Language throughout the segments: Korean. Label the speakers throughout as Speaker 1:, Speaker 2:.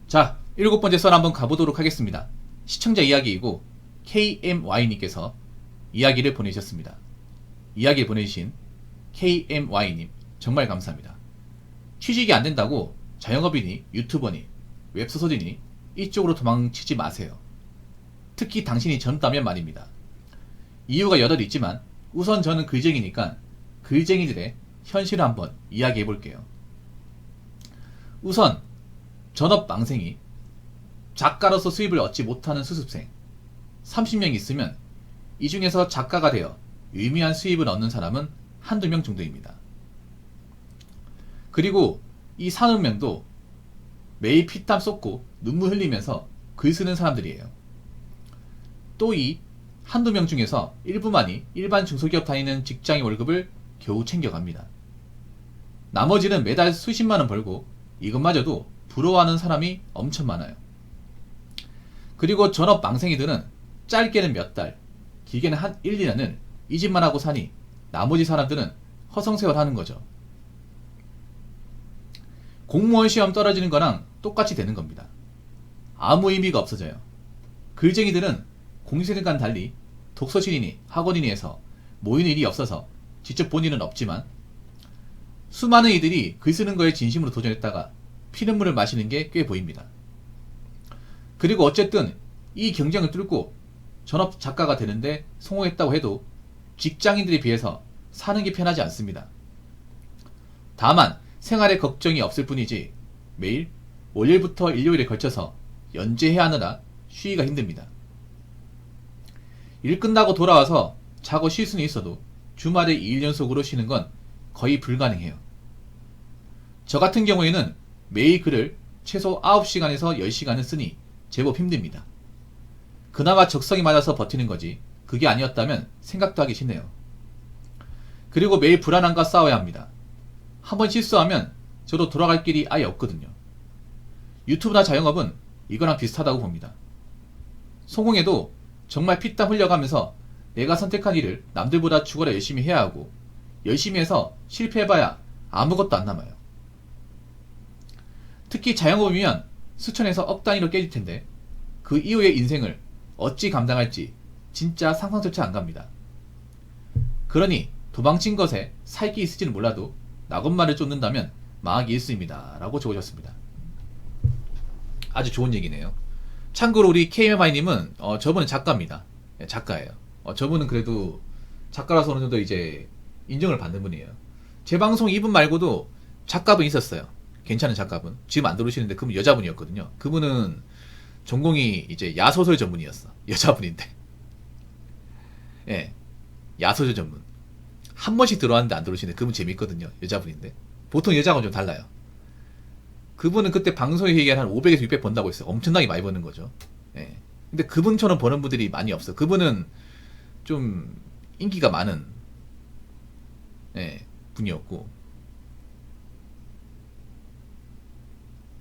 Speaker 1: 자, 7번째 썰 한번 가보도록 하겠습니다. 시청자 이야기이고 KMY님께서 이야기를 보내주셨습니다. 이야기를 보내주신 KMY님 정말 감사합니다. 취직이 안된다고 자영업이니 유튜버니 웹소설이니 이쪽으로 도망치지 마세요. 특히 당신이 젊다면 말입니다. 이유가 여럿 있지만 우선 저는 글쟁이니까 글쟁이들의 현실을 한번 이야기해볼게요. 우선 전업망생이 작가로서 수입을 얻지 못하는 수습생 30명 있으면 이 중에서 작가가 되어 유의미한 수입을 얻는 사람은 한두 명 정도입니다. 그리고 이 30명도 매일 피땀 쏟고 눈물 흘리면서 글 쓰는 사람들이에요. 또 이 한두 명 중에서 일부만이 일반 중소기업 다니는 직장인 월급을 겨우 챙겨갑니다. 나머지는 매달 수십만원 벌고 이것마저도 부러워하는 사람이 엄청 많아요. 그리고 전업 망생이들은 짧게는 몇 달, 길게는 한 1, 2년을 이 집만 하고 사니 나머지 사람들은 허송세월 하는 거죠. 공무원 시험 떨어지는 거랑 똑같이 되는 겁니다. 아무 의미가 없어져요. 글쟁이들은 공식생과는 달리 독서실이니 학원이니 해서 모이는 일이 없어서 직접 본 일은 없지만 수많은 이들이 글 쓰는 거에 진심으로 도전했다가 피눈물을 마시는 게 꽤 보입니다. 그리고 어쨌든 이 경쟁을 뚫고 전업 작가가 되는데 성공했다고 해도 직장인들에 비해서 사는 게 편하지 않습니다. 다만 생활에 걱정이 없을 뿐이지 매일 월요일부터 일요일에 걸쳐서 연재해야 하느라 쉬기가 힘듭니다. 일 끝나고 돌아와서 자고 쉴 수는 있어도 주말에 2일 연속으로 쉬는 건 거의 불가능해요. 저 같은 경우에는 매일 글을 최소 9시간에서 10시간은 쓰니 제법 힘듭니다. 그나마 적성이 맞아서 버티는 거지 그게 아니었다면 생각도 하기 싫네요. 그리고 매일 불안함과 싸워야 합니다. 한번 실수하면 저도 돌아갈 길이 아예 없거든요. 유튜브나 자영업은 이거랑 비슷하다고 봅니다. 성공해도 정말 피땀 흘려가면서 내가 선택한 일을 남들보다 죽어라 열심히 해야 하고 열심히 해서 실패해봐야 아무것도 안 남아요. 특히 자영업이면 수천에서 억 단위로 깨질 텐데 그 이후의 인생을 어찌 감당할지 진짜 상상조차 안 갑니다. 그러니 도망친 것에 살기 있을지는 몰라도 낙원말을 쫓는다면 망하기 일쑤입니다. 라고 적으셨습니다. 아주 좋은 얘기네요. 참고로 우리 KMI님은 저분은 작가입니다. 작가예요. 저분은 그래도 작가라서 어느 정도 이제 인정을 받는 분이에요. 제 방송 이분 말고도 작가분 있었어요. 괜찮은 작가분. 지금 안 들어오시는데 그분 여자분이었거든요. 그분은 전공이 이제 야소설 전문이었어. 여자분인데. 예. 야소설 전문. 한 번씩 들어왔는데 안 들어오시는데 그분 재밌거든요. 여자분인데. 보통 여자하고는 좀 달라요. 그분은 그때 방송에 얘기한 한 500에서 600 번다고 했어요. 엄청나게 많이 버는 거죠. 예. 근데 그분처럼 버는 분들이 많이 없어요. 그분은 좀 인기가 많은 분이었고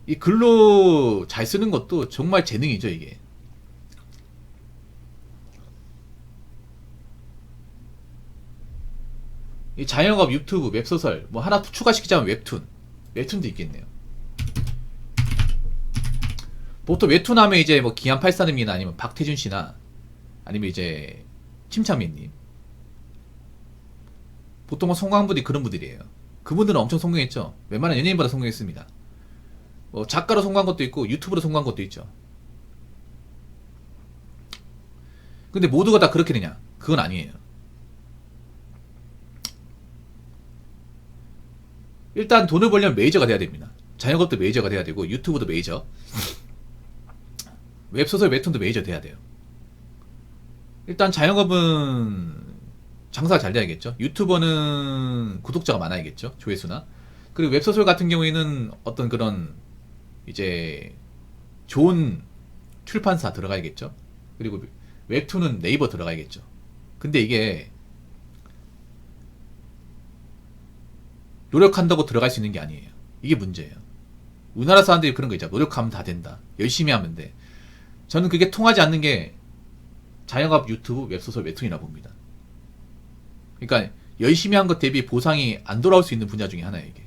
Speaker 1: 이 글로 잘 쓰는 것도 정말 재능이죠. 이게 이 자영업, 유튜브, 웹소설 뭐 하나 추가시키자면 웹툰도 있겠네요. 보통 웹툰 하면 이제 뭐 기안84님이나 아니면 박태준씨나 아니면 이제 침착맨님, 보통은 성공한 분들이 그런 분들이에요. 그분들은 엄청 성공했죠. 웬만한 연예인보다 성공했습니다. 뭐 작가로 성공한 것도 있고 유튜브로 성공한 것도 있죠. 근데 모두가 다 그렇게 되냐? 그건 아니에요. 일단 돈을 벌려면 메이저가 돼야 됩니다. 자영업도 메이저가 돼야 되고 유튜브도 메이저, 웹소설, 웹툰도 메이저 돼야 돼요. 일단 자영업은 장사가 잘 돼야겠죠. 유튜버는 구독자가 많아야겠죠. 조회수나. 그리고 웹소설 같은 경우에는 어떤 그런 이제 좋은 출판사 들어가야겠죠. 그리고 웹툰은 네이버 들어가야겠죠. 근데 이게 노력한다고 들어갈 수 있는 게 아니에요. 이게 문제예요. 우리나라 사람들이 그런 거 있잖아. 노력하면 다 된다. 열심히 하면 돼. 저는 그게 통하지 않는 게 자영업, 유튜브, 웹소설, 웹툰이라 봅니다. 그러니까 열심히 한 것 대비 보상이 안 돌아올 수 있는 분야 중에 하나예요. 이게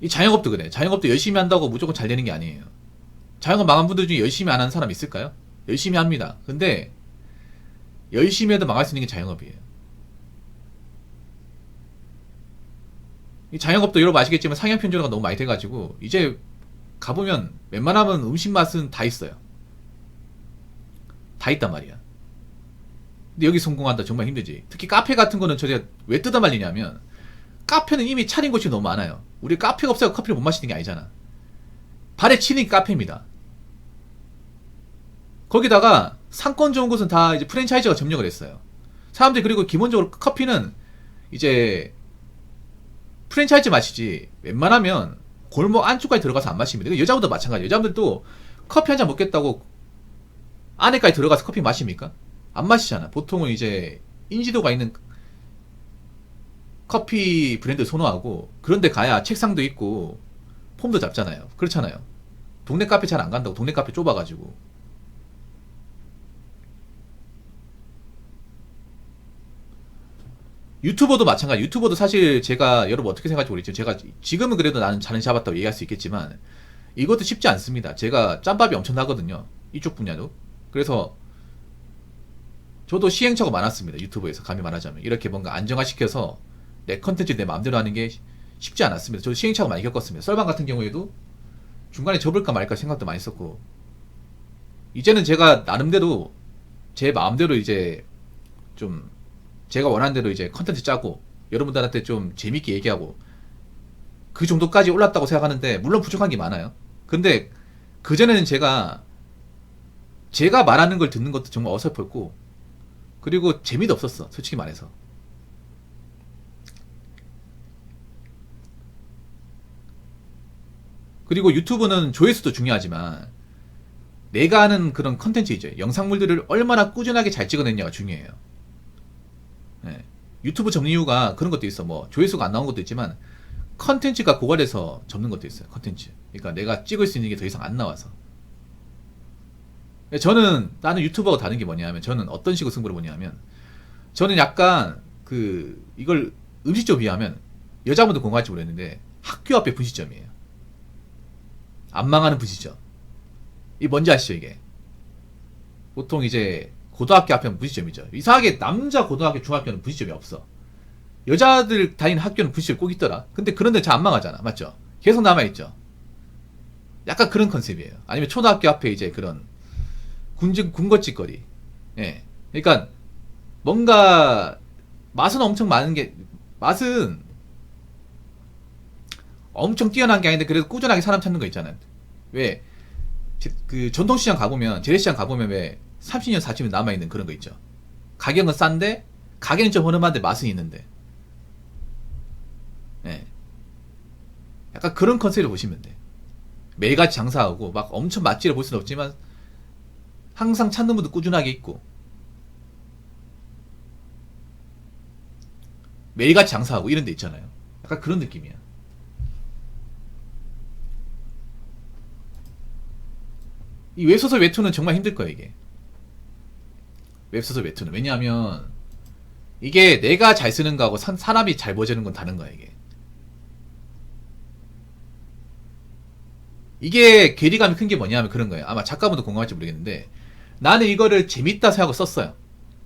Speaker 1: 이 자영업도 그래. 자영업도 열심히 한다고 무조건 잘 되는 게 아니에요. 자영업 망한 분들 중에 열심히 안 하는 사람 있을까요? 열심히 합니다. 근데 열심히 해도 망할 수 있는 게 자영업이에요. 이 자영업도 여러분 아시겠지만 상향 편준화가 너무 많이 돼가지고 이제 가보면 웬만하면 음식 맛은 다 있어요. 다 있단 말이야. 근데 여기 성공한다 정말 힘들지. 특히 카페 같은 거는 제가 왜 뜯어 말리냐면 카페는 이미 차린 곳이 너무 많아요. 우리 카페가 없어서 커피를 못 마시는 게 아니잖아. 발에 치는 카페입니다. 거기다가 상권 좋은 곳은 다 이제 프랜차이즈가 점령을 했어요. 사람들이 그리고 기본적으로 커피는 이제 프랜차이즈 마시지 웬만하면 골목 안쪽까지 들어가서 안 마십니다. 여자분도 마찬가지예요. 여자분들도 커피 한 잔 먹겠다고 안에까지 들어가서 커피 마십니까? 안 마시잖아. 보통은 이제 인지도가 있는 커피 브랜드 선호하고 그런데 가야 책상도 있고 폼도 잡잖아요. 그렇잖아요. 동네 카페 잘 안 간다고. 동네 카페 좁아가지고. 유튜버도 마찬가지. 유튜버도 사실 제가 여러분 어떻게 생각할지 모르겠지만 제가 지금은 그래도 나는 자는 잡았다고 얘기할 수 있겠지만 이것도 쉽지 않습니다. 제가 짬밥이 엄청나거든요. 이쪽 분야도. 그래서 저도 시행착오가 많았습니다. 유튜브에서 감히 말하자면 이렇게 뭔가 안정화시켜서 내 컨텐츠 내 마음대로 하는 게 쉽지 않았습니다. 저도 시행착오 많이 겪었습니다. 썰방 같은 경우에도 중간에 접을까 말까 생각도 많이 했었고 이제는 제가 나름대로 제 마음대로 이제 좀 제가 원하는 대로 이제 컨텐츠 짜고 여러분들한테 좀 재밌게 얘기하고 그 정도까지 올랐다고 생각하는데 물론 부족한 게 많아요. 근데 그전에는 제가 말하는 걸 듣는 것도 정말 어설펐고 그리고 재미도 없었어. 솔직히 말해서. 그리고 유튜브는 조회수도 중요하지만 내가 하는 그런 컨텐츠이죠. 영상물들을 얼마나 꾸준하게 잘 찍어냈냐가 중요해요. 네. 유튜브 접는 이유가 그런 것도 있어. 뭐 조회수가 안 나온 것도 있지만 컨텐츠가 고갈해서 접는 것도 있어요. 컨텐츠. 그러니까 내가 찍을 수 있는 게 더 이상 안 나와서. 저는 나는 유튜버가 다른 게 뭐냐면 저는 어떤 식으로 승부를 보냐면 저는 약간 이걸 음식점 비하면 여자분도 공감할지 모르겠는데 학교 앞에 분식점이에요. 안 망하는 분식점. 이 뭔지 아시죠 이게? 보통 이제 고등학교 앞에는 분식점이죠. 이상하게 남자 고등학교 중학교는 분식점이 없어. 여자들 다니는 학교는 분식점이 꼭 있더라. 근데 그런 데 잘 안 망하잖아. 맞죠? 계속 남아있죠. 약간 그런 컨셉이에요. 아니면 초등학교 앞에 이제 그런 군것질거리. 예. 그러니까 뭔가 맛은 엄청 많은 게 맛은 엄청 뛰어난 게 아닌데 그래도 꾸준하게 사람 찾는 거 있잖아요. 왜 그 전통시장 가보면 재래시장 가보면 왜 30년 40년 남아있는 그런 거 있죠. 가격은 싼데 가격은 좀 허름한데 맛은 있는데. 예. 약간 그런 컨셉을 보시면 돼. 매일같이 장사하고 막 엄청 맛집을 볼 수는 없지만 항상 찾는 분도 꾸준하게 있고 매일같이 장사하고 이런 데 있잖아요. 약간 그런 느낌이야. 이 웹소설 웹툰은 정말 힘들 거야 이게. 웹소설 웹툰은. 왜냐하면 이게 내가 잘 쓰는 거하고 사람이 잘 보여주는 건 다른 거야 이게. 이게 괴리감이 큰 게 뭐냐면 그런 거예요. 아마 작가분도 공감할지 모르겠는데 나는 이거를 재밌다 생각하고 썼어요.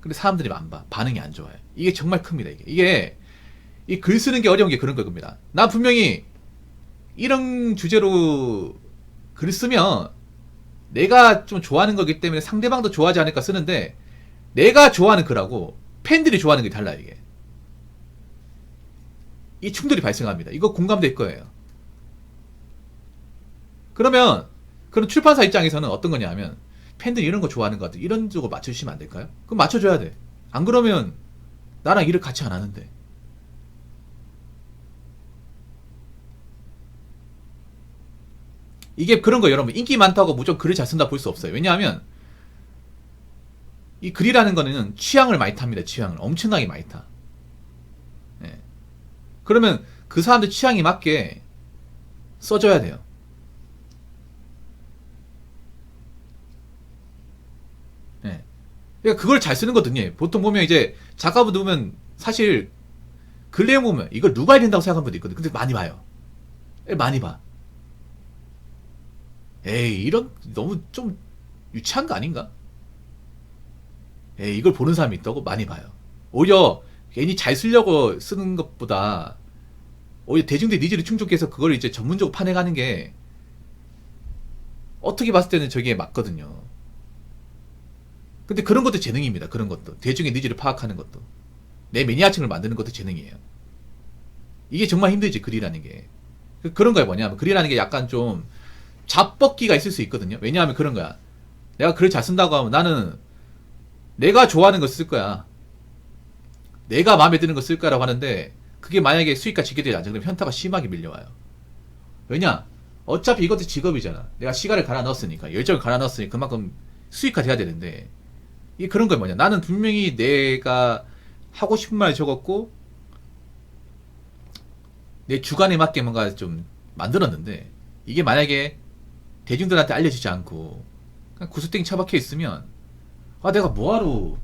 Speaker 1: 근데 사람들이 안 봐. 반응이 안 좋아요. 이게 정말 큽니다 이게 이 글 쓰는 게 어려운 게 그런 겁니다. 난 분명히 이런 주제로 글 쓰면 내가 좀 좋아하는 거기 때문에 상대방도 좋아하지 않을까 쓰는데 내가 좋아하는 글하고 팬들이 좋아하는 게 달라요 이게. 이 충돌이 발생합니다. 이거 공감될 거예요. 그러면 그런 출판사 입장에서는 어떤 거냐 하면 팬들이 이런 거 좋아하는 것 같아. 이런 쪽으로 맞춰주시면 안 될까요? 그럼 맞춰줘야 돼. 안 그러면 나랑 일을 같이 안 하는데. 이게 그런 거 여러분 인기 많다고 무조건 글을 잘 쓴다 볼 수 없어요. 왜냐하면 이 글이라는 거는 취향을 많이 탑니다. 취향을 엄청나게 많이 타. 예. 그러면 그 사람들 취향에 맞게 써줘야 돼요. 예. 그러니까 그걸 잘 쓰는 거거든요. 보통 보면 이제 작가분들 보면 사실 글 내용 보면 이걸 누가 읽는다고 생각하는 분도 있거든. 근데 많이 봐요. 많이 봐. 에이, 이런 너무 좀 유치한 거 아닌가? 에이, 이걸 보는 사람이 있다고? 많이 봐요. 오히려 괜히 잘 쓰려고 쓰는 것보다 오히려 대중들의 니즈를 충족해서 그걸 이제 전문적으로 파내가는 게 어떻게 봤을 때는 저게 맞거든요. 근데 그런 것도 재능입니다. 그런 것도. 대중의 니즈를 파악하는 것도. 내 매니아층을 만드는 것도 재능이에요. 이게 정말 힘들지, 글이라는 게. 그런 거야, 뭐냐면, 글이라는 게 약간 좀 잡먹기가 있을 수 있거든요. 왜냐하면 그런 거야. 내가 글을 잘 쓴다고 하면 나는 내가 좋아하는 거 쓸 거야. 내가 마음에 드는 거 쓸 거라고 하는데, 그게 만약에 수익과 직결되지 않죠. 그럼 현타가 심하게 밀려와요. 왜냐? 어차피 이것도 직업이잖아. 내가 시간을 갈아 넣었으니까, 열정을 갈아 넣었으니 그만큼 수익화 돼야 되는데, 이게 그런 거 뭐냐. 나는 분명히 내가 하고 싶은 말을 적었고, 내 주관에 맞게 뭔가 좀 만들었는데, 이게 만약에 대중들한테 알려지지 않고, 그냥 구스땡이 처박혀 있으면, 아, 내가 뭐하러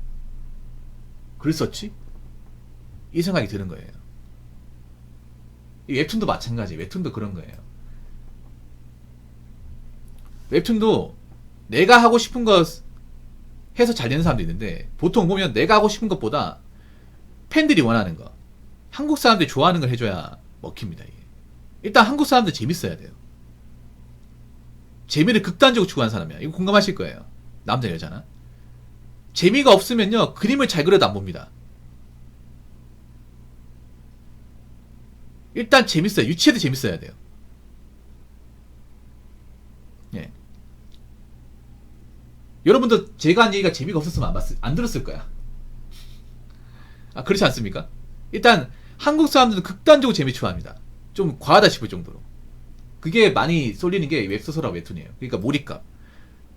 Speaker 1: 글 썼지? 이 생각이 드는 거예요. 이 웹툰도 마찬가지. 웹툰도 그런 거예요. 웹툰도 내가 하고 싶은 거 해서 잘 되는 사람도 있는데, 보통 보면 내가 하고 싶은 것보다 팬들이 원하는 거, 한국 사람들이 좋아하는 걸 해줘야 먹힙니다. 이게. 일단 한국 사람들 재밌어야 돼요. 재미를 극단적으로 추구하는 사람이야. 이거 공감하실 거예요. 남자 여자나. 재미가 없으면요, 그림을 잘 그려도 안 봅니다. 일단 재밌어요. 유치해도 재밌어야 돼요. 예. 여러분도 제가 한 얘기가 재미가 없었으면 안 들었을 거야. 아, 그렇지 않습니까? 일단 한국 사람들은 극단적으로 재미 좋아합니다. 좀 과하다 싶을 정도로. 그게 많이 쏠리는 게 웹소설하고 웹툰이에요. 그러니까 몰입감.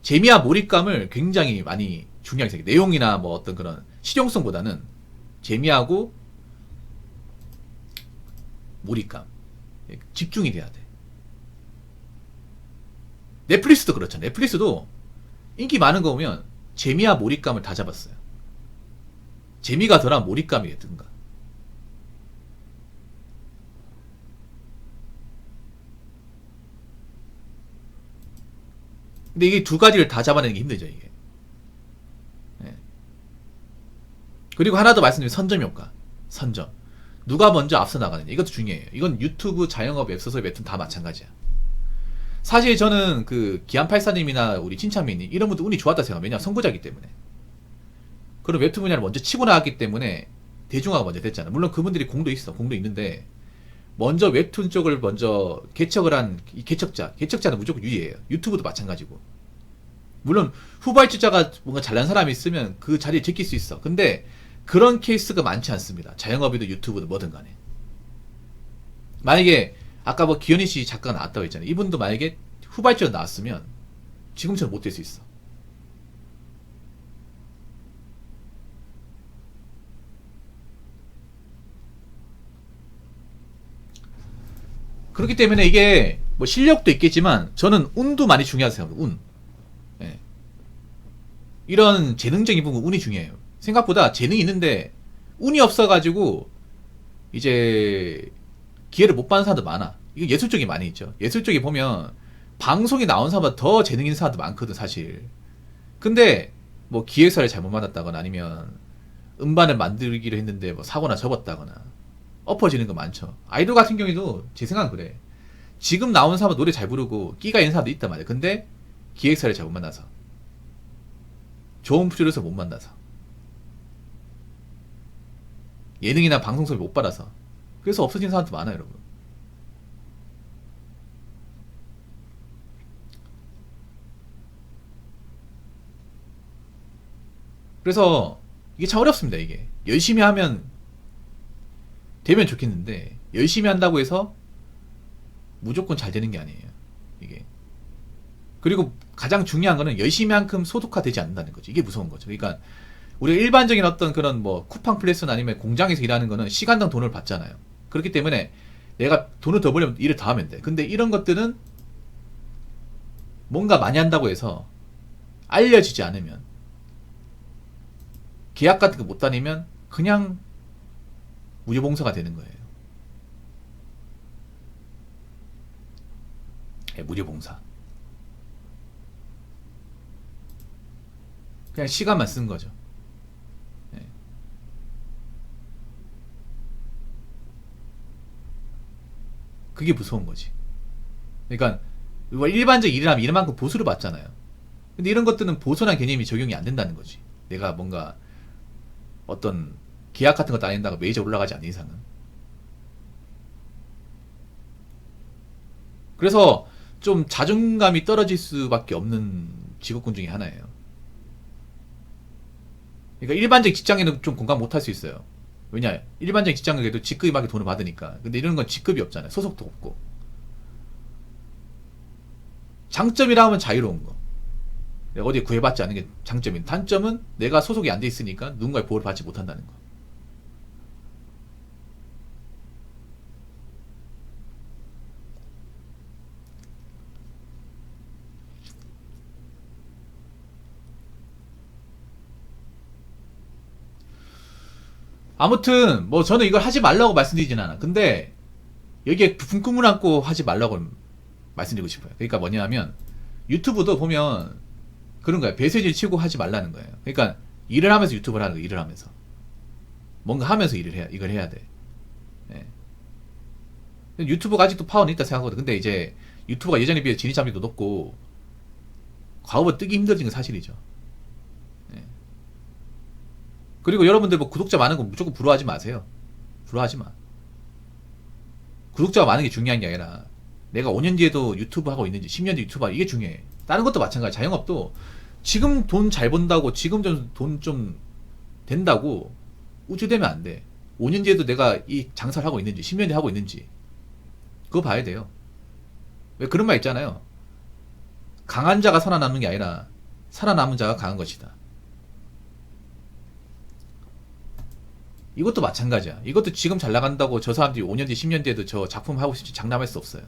Speaker 1: 재미와 몰입감을 굉장히 많이 중요하게 생각해요. 내용이나 뭐 어떤 그런 실용성보다는 재미하고 몰입감. 집중이 돼야 돼. 넷플릭스도 그렇죠. 넷플릭스도 인기 많은 거 보면 재미와 몰입감을 다 잡았어요. 재미가 덜한 몰입감이든가. 근데 이게 두 가지를 다 잡아내는 게 힘들죠, 이게. 네. 그리고 하나 더 말씀드리면 선점 효과. 선점. 누가 먼저 앞서 나가느냐. 이것도 중요해요. 이건 유튜브, 자영업, 웹소설, 웹툰 다 마찬가지야. 사실 저는 그 기안84님이나 우리 친창민님 이런 분들 운이 좋았다 생각해요. 왜냐면 선구자기 때문에. 그런 웹툰 분야를 먼저 치고 나갔기 때문에 대중화가 먼저 됐잖아. 물론 그분들이 공도 있어. 공도 있는데 먼저 웹툰 쪽을 먼저 개척을 한 이 개척자는 무조건 유리해요. 유튜브도 마찬가지고. 물론 후발주자가 뭔가 잘난 사람이 있으면 그 자리에 제낄 수 있어. 근데 그런 케이스가 많지 않습니다. 자영업이든 유튜브든 뭐든 간에. 만약에 아까 뭐 기현희 씨 작가가 나왔다고 했잖아요. 이분도 만약에 후발주자 나왔으면 지금처럼 못 될 수 있어. 그렇기 때문에 이게 뭐 실력도 있겠지만 저는 운도 많이 중요하다고 생각합니다. 운. 예. 이런 재능적인 부분 운이 중요해요. 생각보다 재능이 있는데 운이 없어가지고 이제 기회를 못 받는 사람도 많아. 이거 예술 쪽이 많이 있죠. 예술 쪽에 보면 방송에 나온 사람보다 더 재능 있는 사람도 많거든, 사실. 근데 뭐 기획사를 잘못 만났다거나 아니면 음반을 만들기로 했는데 뭐 사고나 접었다거나 엎어지는 거 많죠. 아이돌 같은 경우에도 제 생각은 그래. 지금 나온 사람은 노래 잘 부르고 끼가 있는 사람도 있단 말이야. 근데 기획사를 잘못 만나서, 좋은 프로듀서 못 만나서, 예능이나 방송섭이 못 받아서, 그래서 없어진 사람도 많아요, 여러분. 그래서 이게 참 어렵습니다. 이게 열심히 하면 되면 좋겠는데 열심히 한다고 해서 무조건 잘 되는 게 아니에요. 이게. 그리고 가장 중요한 거는 열심히 한큼 소득화되지 않는다는 거죠. 이게 무서운 거죠. 그러니까 우리가 일반적인 어떤 그런 뭐 쿠팡 플레스나 아니면 공장에서 일하는 거는 시간당 돈을 받잖아요. 그렇기 때문에 내가 돈을 더 벌려면 일을 더 하면 돼. 근데 이런 것들은 뭔가 많이 한다고 해서 알려지지 않으면, 계약 같은 거 못 다니면 그냥 무료봉사가 되는 거예요. 예, 무료 봉사. 그냥 시간만 쓴 거죠. 예. 그게 무서운 거지. 그러니까 일반적 일을 하면 이만큼 보수를 받잖아요. 근데 이런 것들은 보수란 개념이 적용이 안 된다는 거지. 내가 뭔가 어떤 계약 같은 것도 안 한다고 메이저 올라가지 않는 이상은. 그래서 좀 자존감이 떨어질 수밖에 없는 직업군 중에 하나예요. 그러니까 일반적 직장에는 좀 공감 못 할 수 있어요. 왜냐, 일반적 직장에도 직급이 막 돈을 받으니까. 근데 이런 건 직급이 없잖아요. 소속도 없고. 장점이라 하면 자유로운 거. 내가 어디에 구애받지 않는 게 장점인. 단점은 내가 소속이 안 돼 있으니까 누군가의 보호를 받지 못한다는 거. 아무튼 뭐 저는 이걸 하지 말라고 말씀드리진 않아. 근데 여기에 분kum을 안고 하지 말라고 말씀드리고 싶어요. 그러니까 뭐냐면 유튜브도 보면 그런 거예요. 배세질 치고 하지 말라는 거예요. 그러니까 일을 하면서 유튜브를 하는 거예요. 일을 하면서 뭔가 하면서 이걸 해야 돼. 예. 유튜브가 아직도 파워는 있다 생각하거든. 근데 이제 유튜브가 예전에 비해 진입장벽도 높고 과거보다 뜨기 힘들어진 건 사실이죠. 예. 그리고 여러분들 뭐 구독자 많은 거 무조건 부러워하지 마세요. 부러워하지 마. 구독자가 많은 게 중요한 게 아니라 내가 5년 뒤에도 유튜브 하고 있는지 10년 뒤 유튜브 하고 이게 중요해. 다른 것도 마찬가지. 자영업도 지금 돈 잘 번다고 지금 돈 좀 된다고 우쭐대면 안 돼. 5년 뒤에도 내가 이 장사를 하고 있는지 10년 뒤에 하고 있는지 그거 봐야 돼요. 왜 그런 말 있잖아요. 강한 자가 살아남는 게 아니라 살아남은 자가 강한 것이다. 이것도 마찬가지야. 이것도 지금 잘 나간다고 저 사람들이 5년 뒤 10년 뒤에도 저 작품 하고 싶지 장담할 수 없어요.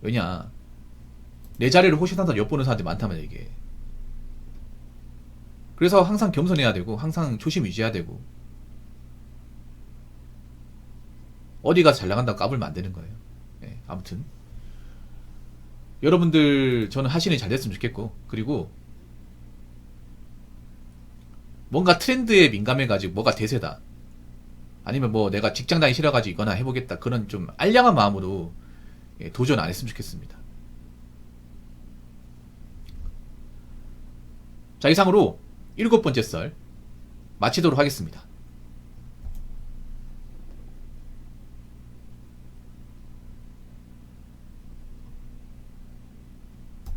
Speaker 1: 왜냐, 내 자리를 호시탐탐 엿보는 사람들이 많다면 이게. 그래서 항상 겸손해야 되고 항상 초심 유지해야 되고 어디가 잘 나간다고 까불면 안 되는 거예요. 네, 아무튼 여러분들 저는 하시는 일 잘 됐으면 좋겠고, 그리고 뭔가 트렌드에 민감해가지고 뭐가 대세다, 아니면 뭐 내가 직장 다니기 싫어가지고 이거나 해보겠다, 그런 좀 알량한 마음으로 도전 안 했으면 좋겠습니다. 자, 이상으로 7번째 썰 마치도록 하겠습니다.